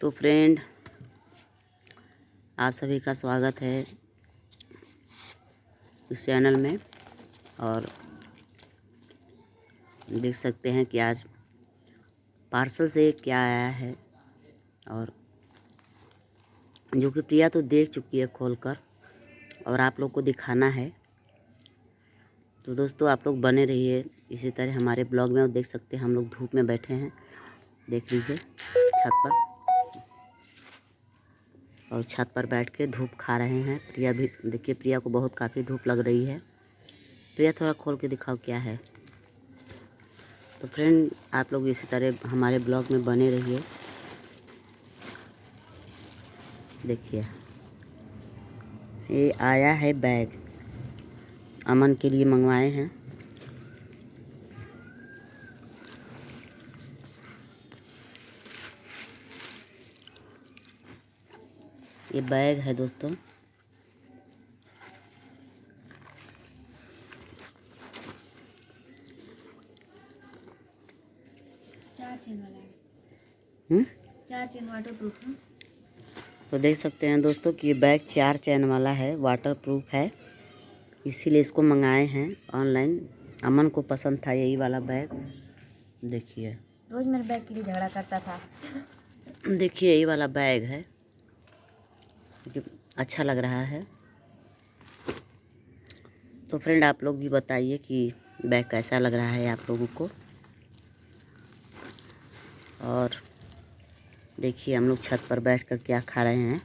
तो फ्रेंड, आप सभी का स्वागत है इस चैनल में। और देख सकते हैं कि आज पार्सल से क्या आया है, और जो कि प्रिया तो देख चुकी है खोलकर, और आप लोग को दिखाना है। तो दोस्तों, आप लोग बने रहिए इसी तरह हमारे ब्लॉग में। और देख सकते हैं हम लोग धूप में बैठे हैं, देख लीजिए छत पर, और छत पर बैठ के धूप खा रहे हैं। प्रिया भी देखिए, प्रिया को बहुत काफ़ी धूप लग रही है। प्रिया थोड़ा खोल के दिखाओ क्या है। तो फ्रेंड, आप लोग इसी तरह हमारे ब्लॉग में बने रहिए। देखिए, ये आया है बैग, अमन के लिए मंगवाए हैं। ये बैग है दोस्तों। चार चेन वाला है। 4 चेन वाटर प्रूफ है। तो देख सकते हैं दोस्तों कि ये बैग 4 चैन वाला है, वाटर प्रूफ है, इसीलिए इसको मंगाए हैं ऑनलाइन। अमन को पसंद था यही वाला बैग। देखिए, रोज मेरे बैग के लिए झगड़ा करता था। देखिए यही वाला बैग है, अच्छा लग रहा है। तो फ्रेंड, आप लोग भी बताइए कि बैग कैसा लग रहा है आप लोगों को। और देखिए, हम लोग छत पर बैठकर क्या खा रहे हैं।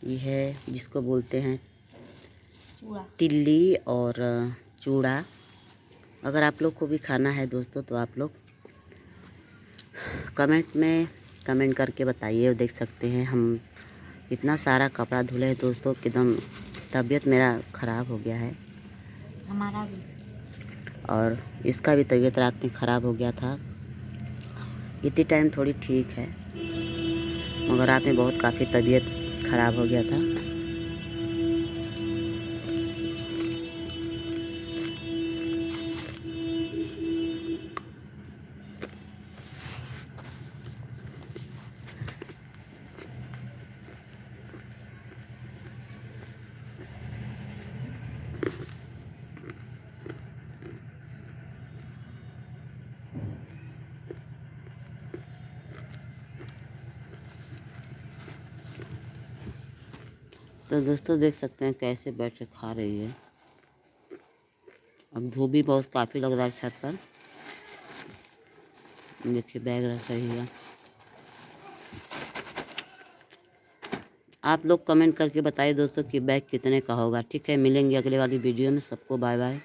ये है जिसको बोलते हैं तिल्ली और चूड़ा। अगर आप लोग को भी खाना है दोस्तों, तो आप लोग कमेंट में कमेंट करके बताइए। और देख सकते हैं हम इतना सारा कपड़ा धुले हैं दोस्तों कि एकदम तबीयत मेरा ख़राब हो गया है। हमारा भी। और इसका भी तबीयत रात में ख़राब हो गया था। इतनी टाइम थोड़ी ठीक है, मगर रात में बहुत काफ़ी तबीयत ख़राब हो गया था। तो दोस्तों, देख सकते हैं कैसे बैठ के खा रही है। अब धूप भी बहुत काफ़ी लग रहा है छत पर। देखिए, बैग रख रही है। आप लोग कमेंट करके बताइए दोस्तों कि बैग कितने का होगा। ठीक है, मिलेंगे अगले वाली वीडियो में। सबको बाय बाय।